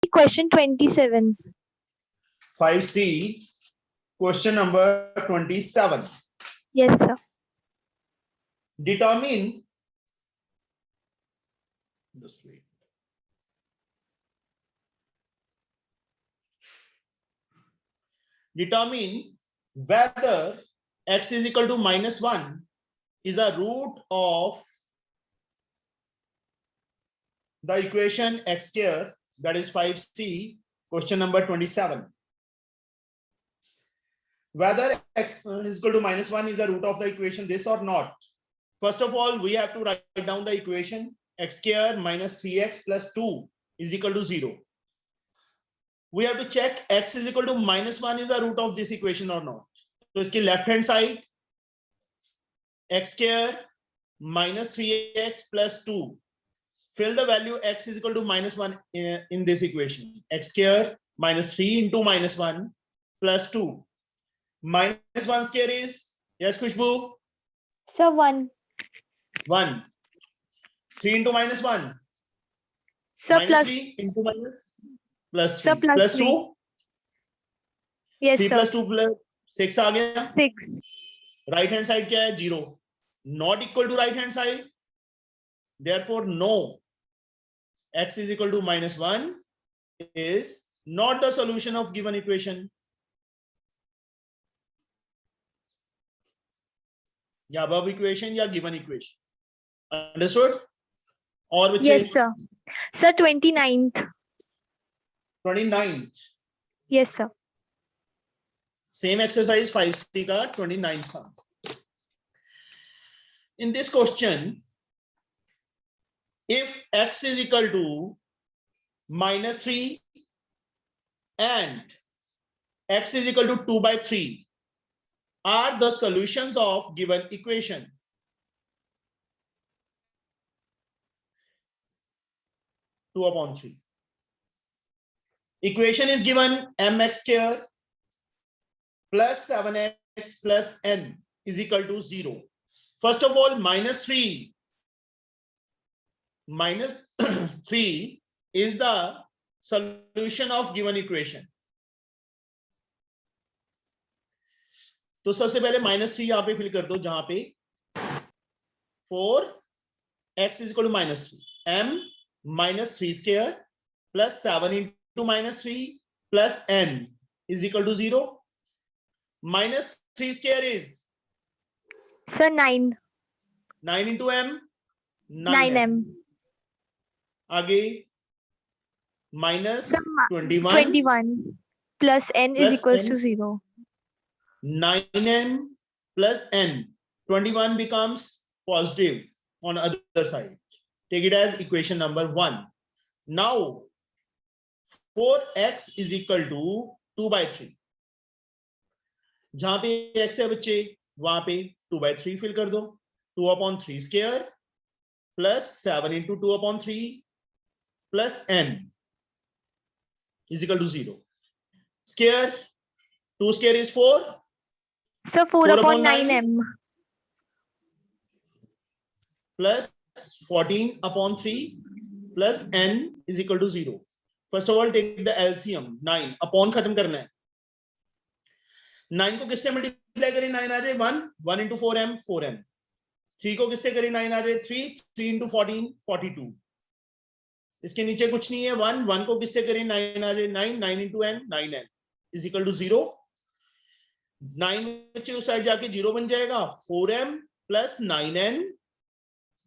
question 27. 5C, question number 27. Yes, sir. Determine, just wait. Determine whether x is equal to -1 is a root of the equation x square, that is 5C, question number 27. Whether x is equal to -1 is the root of the equation, this or not. First of all, we have to write down the equation x square minus 3x plus 2 is equal to 0. We have to check x is equal to -1 is the root of this equation or not. So इसकी left hand side x square minus 3x plus 2. Fill the value x is equal to -1 in this equation. X square minus 3 into -1 plus 2. -1 square is, yes, Khushbu? Sir, 1. 1. 3 into -1. Sir, Minus plus. 3 into plus 3. Sir, plus 3. 2. Yes, 3 sir. plus 2 plus 6 आ गया. 6. Right hand side क्या है? 0. Not equal to right hand side. Therefore, no. X is equal to -1 is not the solution of given equation. या above equation या given equation. Understood? और बच्चे? Yes, sir. Sir, 29th. 29th. Yes, sir. Same exercise 5C का 29th sum. In this question, if x is equal to -3 and x is equal to 2/3 are the solutions of given equation. Two upon 3. Equation is given mx square plus 7x plus n is equal to 0. First of all, -3 is the solution of given equation. तो सबसे पहले -3 यहां पे fill कर दो, जहां पे 4x is equal to -3. m -3 square plus 7 into -3 plus n is equal to 0. -3 square is? Sir, 9. 9 into m? 9m. आगे minus Sir, 21 21 plus n is plus equals n. to 0. 9n plus n. 21 becomes positive on other side. Take it as equation number 1. Now 4x is equal to 2/3. जहां पे x है बच्चे, वहां पे 2/3 fill कर दो. 2/3 square plus 7 into 2/3 plus n is equal to 0. Square, 2 square is 4. Sir, 4/9m. Plus 14/3 plus n is equal to 0. First of all, take the LCM. 9 upon खत्म करना है. 9 को किससे मल्टीप्लाई करें? 9 आ जाए 1. 1 into 4m 4m. 3 को किससे करें? 9 आ जाए 3. 3 into 14 42. इसके नीचे कुछ नहीं है. 1. 1 को किससे करें? 9 आ जाए 9. 9 into n 9n is equal to 0. 9 बच्चे उस साइड जाके 0 बन जाएगा. 4m plus 9n.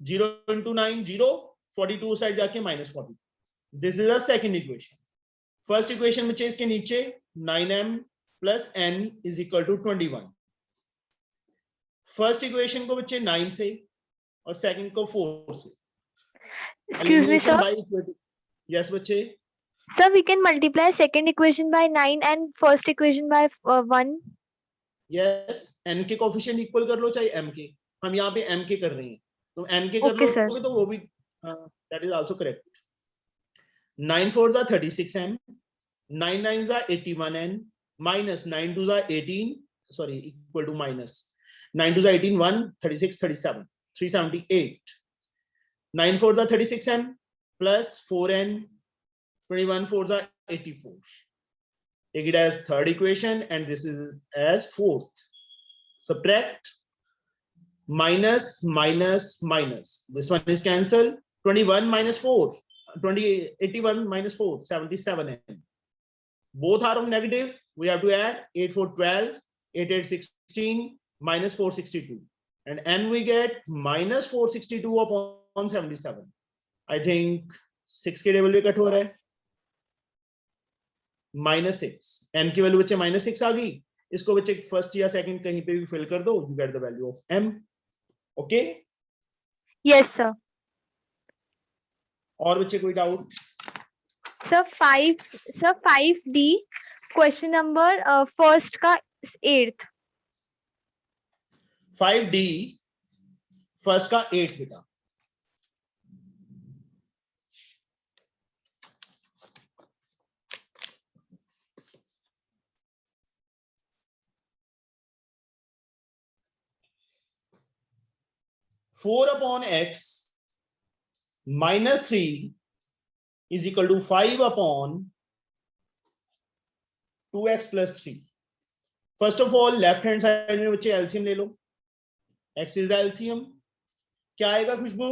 0 into 9 0. 42 side जाके -40. This is a second equation. First equation बच्चे इसके नीचे 9m plus n is equal to 21. First equation को बच्चे 9 से और second को 4 से. Excuse me, sir. Yes बच्चे. Sir, we can multiply second equation by 9 and first equation by 1. Yes, n के कोफिशिएंट इक्वल कर लो चाहे m के. हम यहाँ पे m के कर रहे हैं, तो n के कर Okay, sir. लोगे तो वो भी that is also correct. 9 4s are 36m, 9 9s are 81n, minus 9 2s are 18, sorry, equal to minus 9 2s are 18, 1 36 37 378. 9 4s are 36m plus 4n 21 fours are 84. Take it as third equation and this is as fourth. Subtract. Minus, minus, minus. This one is cancelled. 21 minus 4. 81 minus 4. 77. Both are of negative. We have to add 8 4 12, 8 8 16, minus 462. And n we get minus 462 upon 77. I think 6 के table पे cut हो रहा है. -6. n की value बच्चे -6 आ गई. इसको बच्चे फर्स्ट या सेकंड कहीं पे भी फिल कर दो. You get the value of m. Okay? Yes, sir. और बच्चे कोई doubt? Sir, 5D, question number first का 8th. 5D फर्स्ट का 8 बेटा. Four upon x -3 is equal to 5 upon 2x plus 3. First of all, left hand side में बच्चे LCM ले लो. X is the LCM. क्या आएगा खुशबू?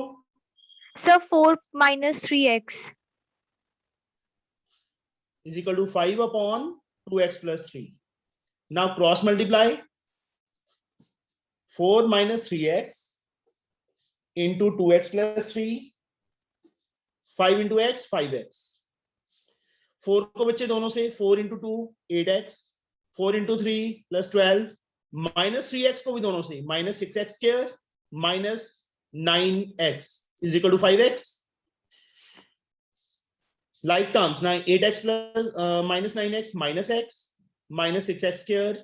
Sir, 4 minus 3x. Is equal to 5 upon 2x plus 3. Now cross multiply. 4 minus 3x into 2x plus 3. 5 into x 5x. 4 को बच्चे दोनों से 4 into 2 8x. 4 into 3 plus 12. minus 3x को भी दोनों से minus 6x square minus 9x is equal to 5x. Like terms, 8x plus minus 9x minus x minus 6x square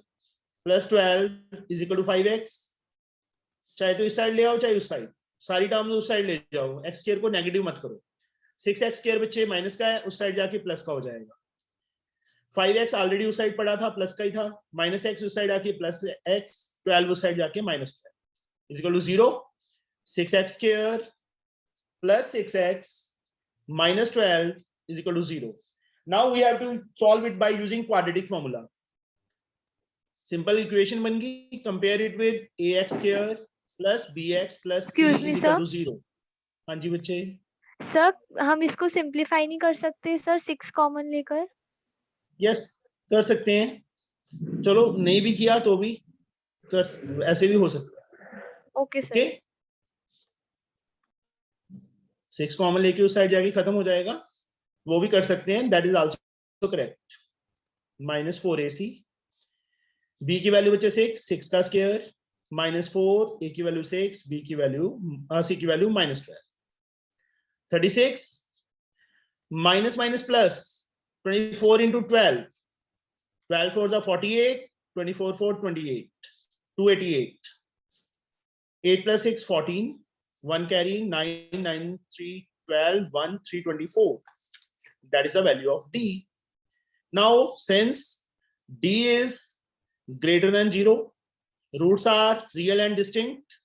plus 12 is equal to 5x. चाहे तो इस side ले आओ चाहे उस साइड. सारी टर्म्स उस साइड ले जाओ. x स्क्वायर को नेगेटिव मत करो. 6x स्क्वायर बच्चे माइनस का है, उस साइड जाके प्लस का हो जाएगा. 5x ऑलरेडी उस साइड पड़ा था, प्लस का ही था. -x उस साइड आके प्लस x, 12 उस साइड जाके minus 12 is equal to 0. 6x square plus 6x minus 12 is equal to 0. Now we have to solve it by using quadratic formula. Simple equation बन गई. Compare it with ax square plus bx plus c Excuse me, is equal sir. to 0. हाँ जी बच्चे. Sir, हम इसको simplify नहीं कर सकते sir 6 common लेकर? यस कर सकते हैं. चलो नहीं भी किया तो भी कर, ऐसे भी हो सकता है. Okay sir. ओके 6 कॉमन लेके उस साइड जाके खत्म हो जाएगा. वो भी कर सकते हैं. That is also correct. -4ac. b की वैल्यू बच्चे 6 का स्क्वायर -4, a की वैल्यू 6, b की वैल्यू c की value -12. 36 minus minus plus 24 into 12. 12 fours are 48. 24 4 28. 288. 8 plus 6 14. 1 carry 9 9 3 12 1 3 24. That is the value of D. Now since D is greater than 0, roots are real and distinct,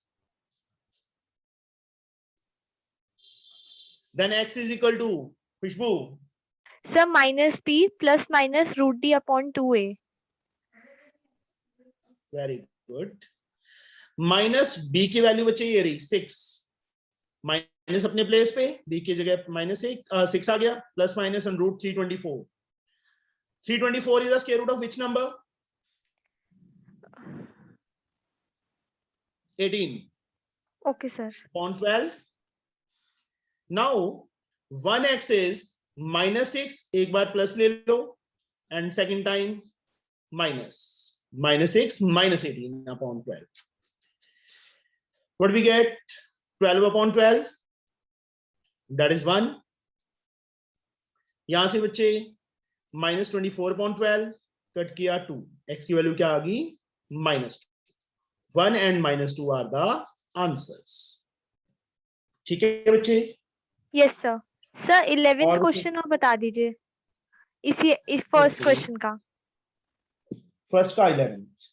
then x is equal to Khushbu. Sir -p plus minus root d upon 2a. Very good. Minus b की value बच्चे ये रही 6. Minus अपने place पे b की जगह -6 आ गया. Plus minus and root 324. 324 is the square root of which number? 18. Okay, sir. Upon 12. Now 1x is -6. एक बार प्लस ले लो and second time minus. -6 -18 upon 12. What we get? 12 upon 12. That is 1. यहां से बच्चे -24 upon 12 cut किया 2. x की value क्या आ गई? -2. 1 and -2 are the answers. ठीक है बच्चे? Yes sir. सर 11th और क्वेश्चन और बता दीजिए इस फर्स्ट क्वेश्चन का. फर्स्ट का 11th.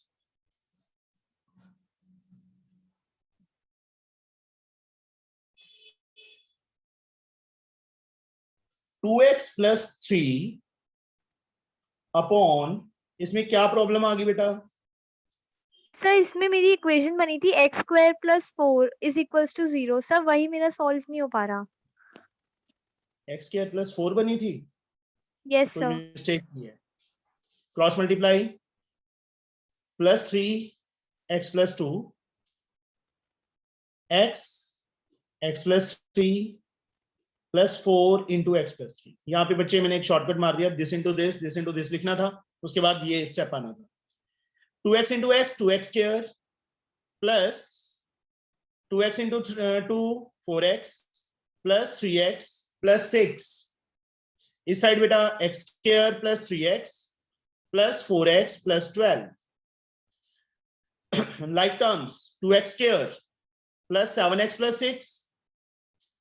2x प्लस 3 अपॉन, इसमें क्या प्रॉब्लम आ गई बेटा? सर इसमें मेरी इक्वेशन बनी थी x square plus 4 is equals to 0। Sir वही मेरा सॉल्व नहीं हो पा रहा। x स्क्वायर प्लस 4 बनी थी, यस कोई सर। मिस्टेक की है। Cross multiply, plus 3x plus 2 x plus 3 plus 4 into x plus 3। यहाँ पे बच्चे मैंने एक शॉर्टकट मार दिया, दिस इंटू दिस लिखना था, उसके बाद ये स्टेप आना था। 2x into x 2x square plus 2x into 2 4x plus 3x plus 6। इस साइड बेटा x square plus 3x plus 4x plus 12। like terms 2x square plus 7x plus 6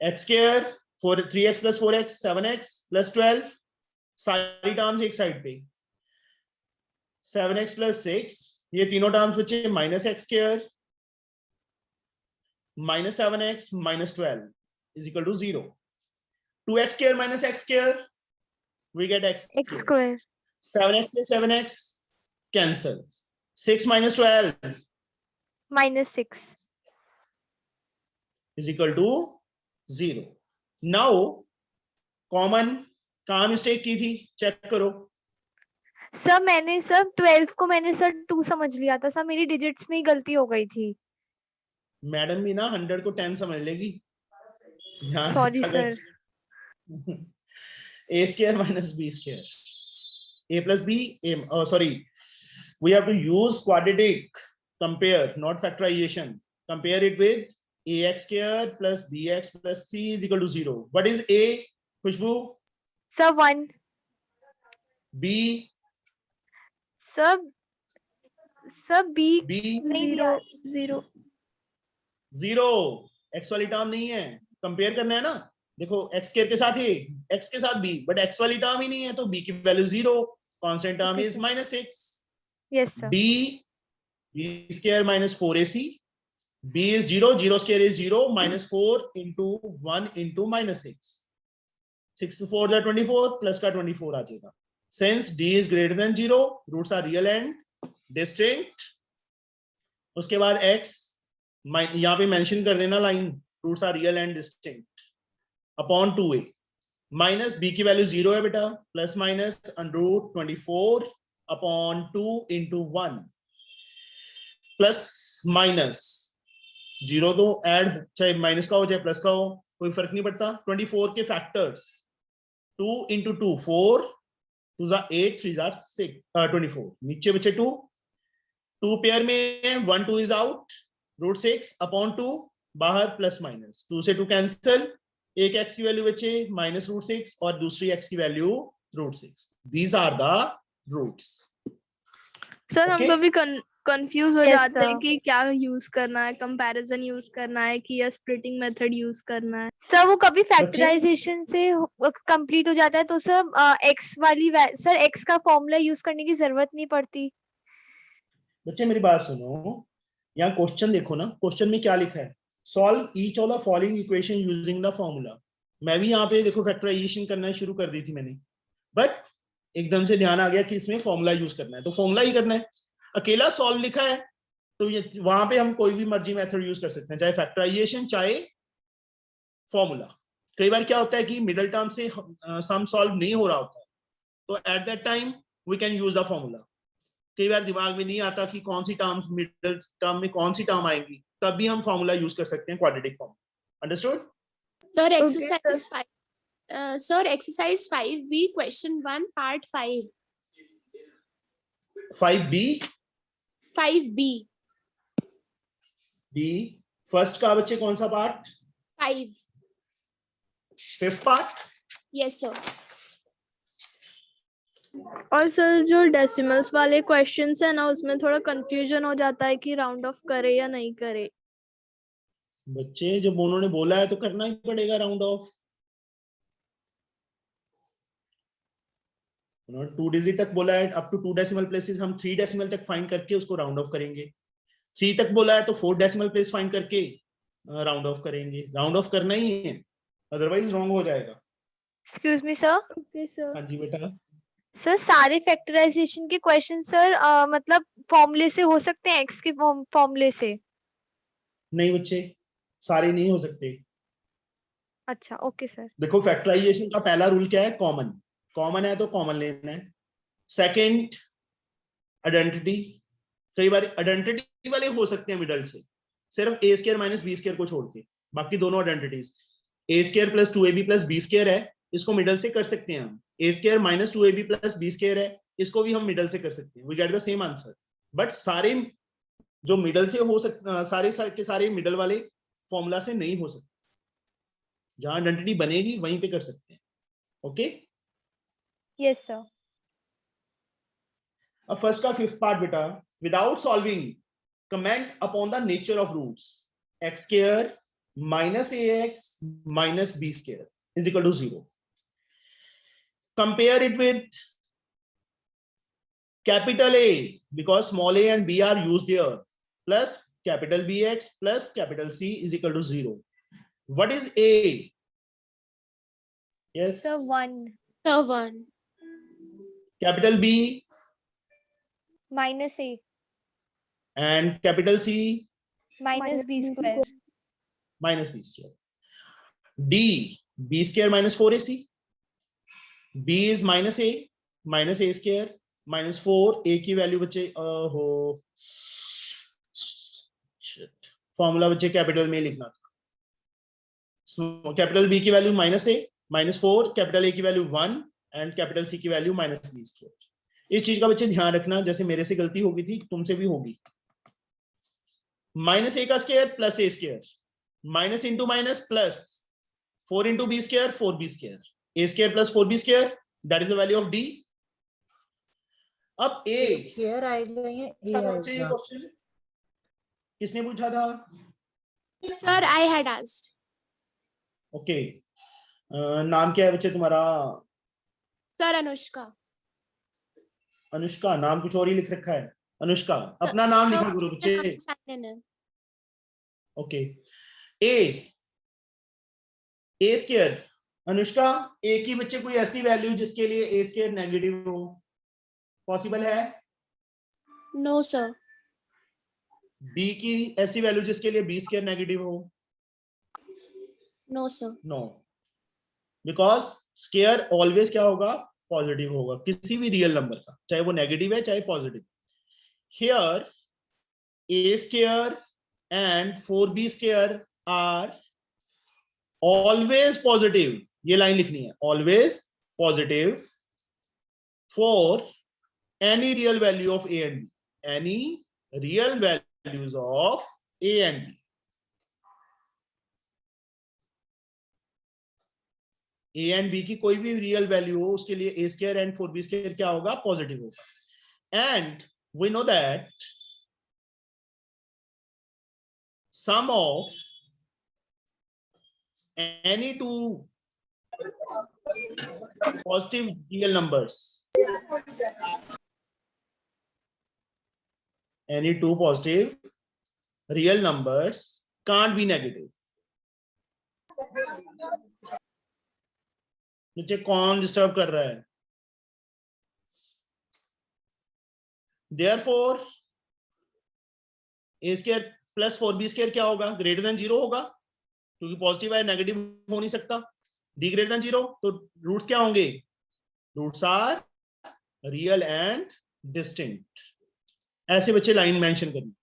x square 3x plus 4x 7x plus 12 सारी terms एक side पे 7x plus 6 ये तीनों terms बच्चे minus x square minus 7x minus 12 is equal to 0। 2x square minus x square we get x x square 7x से 7x cancel 6 minus 12 minus 6 is equal to 0। now common कहाँ mistake की थी check करो। Sir मैंने sir 12 को मैंने sir 2 समझ लिया था सर, मेरी डिजिट्स में ही गलती हो गई थी। मैडम भी ना 100 को 10 समझ लेगी। Sorry sir. a square minus b square a plus b sorry we have to use quadratic compare not factorization compare it with ax square plus bx plus c is equal to 0। what is a Khushbu? Sir 1 b sir b b नहीं दिया। 0 0 x वाली term नहीं है, compare करना है ना। देखो x square के साथ ही x के साथ b बट x वाली टर्म ही नहीं है तो b की value 0, constant term is -6। Yes sir. b square minus 4ac b is 0 0 square is 0 -4 into 1 into -6 6 4 जा 24 प्लस का 24 आ जाएगा। since d is greater than 0 roots are real and distinct। उसके बाद x यहाँ पे मेंशन कर देना line roots are real and distinct upon 2a minus b की वैल्यू 0 है बेटा plus minus √ 24 upon 2 into 1 plus minus 0 तो ऐड चाहे माइनस का हो चाहे प्लस का हो कोई फर्क नहीं पड़ता। 24 के फैक्टर्स 2 इंटू 2 4 2 8 3 6 24 नीचे बचे 2 पेयर में 1 2 इज आउट √6 अपॉन 2 बाहर प्लस माइनस 2 से 2 कैंसिल एक x की वैल्यू बचे -√6 और दूसरी x की value √6। These are the roots. Sir हम Okay? कभी कंफ्यूज हो Yes, जाते हैं sir. कि क्या यूज करना है, कंपैरिजन यूज करना है कि या स्प्लिटिंग मेथड यूज करना है। सर वो कभी फैक्टराइजेशन से कंप्लीट हो जाता है तो सर x वाली सर x का फॉर्मूला यूज करने की जरूरत नहीं पड़ती। बच्चे मेरी बात सुनो, यहाँ क्वेश्चन देखो ना, क्वेश्चन में क्या लिखा है, solve each of the following equation using the formula. मैं भी यहाँ पे देखो फैक्टराइजेशन करना शुरू कर दी थी मैंने, बट एकदम से ध्यान आ गया कि इसमें फॉर्मूला यूज करना है तो फॉर्मूला ही करना है। अकेला सॉल्व लिखा है तो ये वहां पे हम कोई भी मर्जी मेथड यूज कर सकते हैं, चाहे फैक्टराइजेशन चाहे फॉर्मूला। कई बार क्या होता है कि मिडिल टर्म से सम सॉल्व नहीं हो रहा होता तो at that time we can use the formula. कई बार दिमाग में नहीं आता कि कौन सी टर्म्स मिडिल टर्म में कौन सी टर्म आएगी, तब भी हम फॉर्मूला यूज कर सकते हैं quadratic form. Understood? Sir, Okay, exercise 5. Sir, exercise 5B, question 1, part 5. 5b 5B. b first का बच्चे कौन सा part? 5. Fifth part. Yes, sir. और सर जो डेसिमल्स वाले क्वेश्चंस है ना उसमें थोड़ा कंफ्यूजन हो जाता है कि राउंड ऑफ करे या नहीं करे। बच्चे जब उन्होंने बोला है तो करना ही पड़ेगा राउंड ऑफ। उन्होंने 2 डिजिट तक बोला है, अप टू 2 डेसिमल प्लेसेस हम 3 डेसिमल तक फाइंड करके उसको राउंड ऑफ करेंगे। 3 तक बोला है तो 4 डेसिमल प्लेस फाइंड करके राउंड ऑफ करेंगे। राउंड ऑफ करना ही है, अदरवाइज रॉन्ग हो जाएगा। Excuse me sir. Okay sir. हाँ जी बेटा। सर सारे फैक्टराइजेशन के क्वेश्चन सर मतलब फॉर्मूले से हो सकते हैं, एक्स के फॉर्मूले से? नहीं बच्चे, सारे नहीं हो सकते। अच्छा ओके सर। देखो फैक्टराइजेशन का पहला रूल क्या है, कॉमन। कॉमन है तो कॉमन लेना है। Second, identity. कई बार आइडेंटिटी वाले हो सकते हैं मिडल से, सिर्फ a square minus b square को छोड़ के, बाकी दोनों identities. A square plus 2ab plus b square है, इसको मिडल से कर सकते हैं हम। A square minus 2ab plus b square है, इसको भी हम मिडल से कर सकते हैं, we get the same answer. But सारे जो मिडल से हो सकते, सारे के सारे मिडल वाले फॉर्मूला से नहीं हो सकते, जहां आइडेंटिटी बनेगी वहीं पे कर सकते हैं। ओके। Yes sir. अब फर्स्ट का फिफ्थ पार्ट बेटा, without solving comment upon the nature of roots. X square minus ax minus b square is equal to 0. Compare it with capital A because small a and b are used here, plus capital Bx plus capital C is equal to 0. What is A? Yes. Sir 1 Sir, 1. Capital B minus a and capital C minus b square. minus b square. D, b square minus 4ac. B is minus a square minus 4, a की value बच्चे हो formula बच्चे capital में लिखना था। Capital B की value minus a minus 4, capital A की value 1 and capital C की वैल्यू माइनस b स्क्वायर। इस चीज का बच्चे ध्यान रखना, जैसे मेरे से गलती होगी थी तुमसे भी होगी। माइनस a का square plus a square, minus into minus plus 4 into b square 4b square, a square plus 4b square, that is the value of D. अब a शेयर आएगा या ए बच्चे ये आएगा? क्वेश्चन किसने पूछा था? Sir, I had asked. Okay, नाम क्या है बच्चे तुम्हारा? Sir, Anushka. अनुष्का, नाम कुछ और ही लिख रखा है। अनुष्का, अपना नाम लिखा करो बच्चे। Sign in है। Okay, a square, Anushka a की बच्चे कोई ऐसी वैल्यू जिसके लिए a स्क्वायर नेगेटिव हो, पॉसिबल है? No, sir. b की ऐसी वैल्यू जिसके लिए b स्क्वायर नेगेटिव हो? No, sir. No, because square always क्या होगा? पॉजिटिव होगा, किसी भी रियल नंबर का, चाहे वो नेगेटिव है चाहे positive. Here a square and 4b square are always positive, ये लाइन लिखनी है, always positive for any real value of a and b, any real values of a and b। a and b की कोई भी real value हो उसके लिए a square and 4b square क्या होगा? पॉजिटिव होगा। And we know that sum of any two positive real numbers, any two positive real numbers can't be negative. मुझे कौन डिस्टर्ब कर रहा है? Therefore a square plus 4b square क्या होगा? ग्रेटर देन 0 होगा, क्योंकि पॉजिटिव है, नेगेटिव हो नहीं सकता। d ग्रेटर देन 0, तो रूट्स क्या होंगे? Roots are real and distinct. ऐसे बच्चे लाइन मेंशन करिए।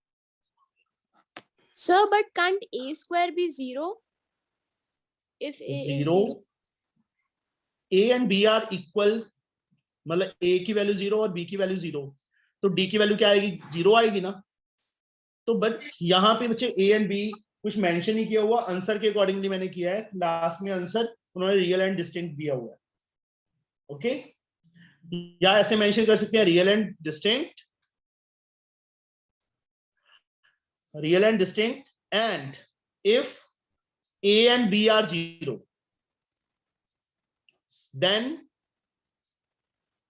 Sir, but can't a square be 0? If a is 0, 0. a and b are equal, मतलब a की वैल्यू 0 और b की वैल्यू 0, तो d की वैल्यू क्या आएगी? 0 आएगी ना। तो बट यहाँ पे बच्चे a एंड b कुछ मेंशन नहीं किया हुआ, आंसर के अकॉर्डिंगली मैंने किया है। लास्ट में आंसर उन्होंने रियल एंड डिस्टिंक्ट दिया हुआ है। ओके, या ऐसे मेंशन कर सकते हैं real and distinct, real and distinct, and if a and b are 0 then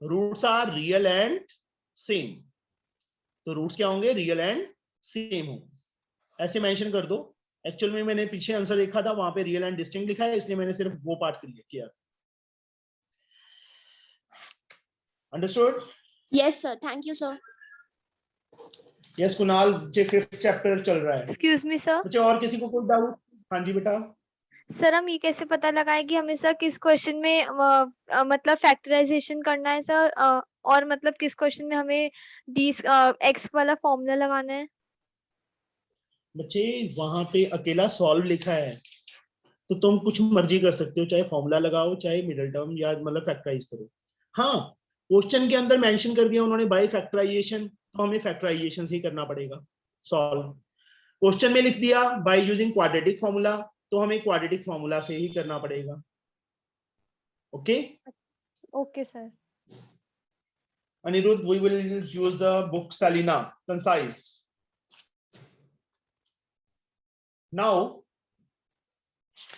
roots are real and same। तो रूट्स क्या होंगे? रियल एंड सेम होंगे, ऐसे मेंशन कर दो। एक्चुअल में मैंने पीछे आंसर देखा था, वहां पे रियल एंड डिस्टिंक्ट लिखा है, इसलिए मैंने सिर्फ वो पार्ट क्लियर किया। Understood? Yes, sir. Thank you, sir. Yes Kunal, J 5th chapter चल रहा है। Excuse me sir. बच्चे और किसी को कोई डाउट? हाँ जी बेटा। सर हम ये कैसे पता लगाए कि हमें सर किस क्वेश्चन में मतलब फैक्टराइजेशन करना है सर, और मतलब किस क्वेश्चन में हमें डी एक्स वाला फॉर्मूला लगाना है? बच्चे वहां पे अकेला सॉल्व लिखा है तो तुम कुछ मर्जी कर सकते हो, चाहे फॉर्मूला लगाओ चाहे मिडिल टर्म या मतलब फैक्टराइज करो। हाँ, क्वेश्चन के अंदर मेंशन कर दिया उन्होंने बाय फैक्टराइजेशन, तो हमें फैक्टराइजेशन ही करना पड़ेगा सॉल्व। क्वेश्चन में लिख दिया बाय यूजिंग क्वाड्रेटिक फॉर्मूला, तो हमें क्वाड्रेटिक फॉर्मूला से ही करना पड़ेगा। Okay okay sir. Anirudh, we will use the book Salina, concise. Now,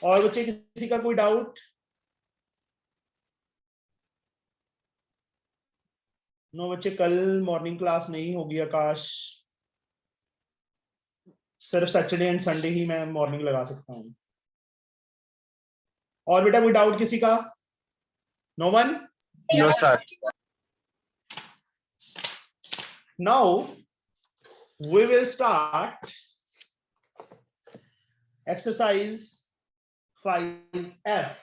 और बच्चे किसी का कोई डाउट? नो बच्चे, कल मॉर्निंग क्लास नहीं होगी आकाश, सिर्फ सैटरडे एंड संडे ही मैं मॉर्निंग लगा सकता हूँ। और बेटा कोई डाउट किसी का? No one? No sir. Now we will start exercise 5F.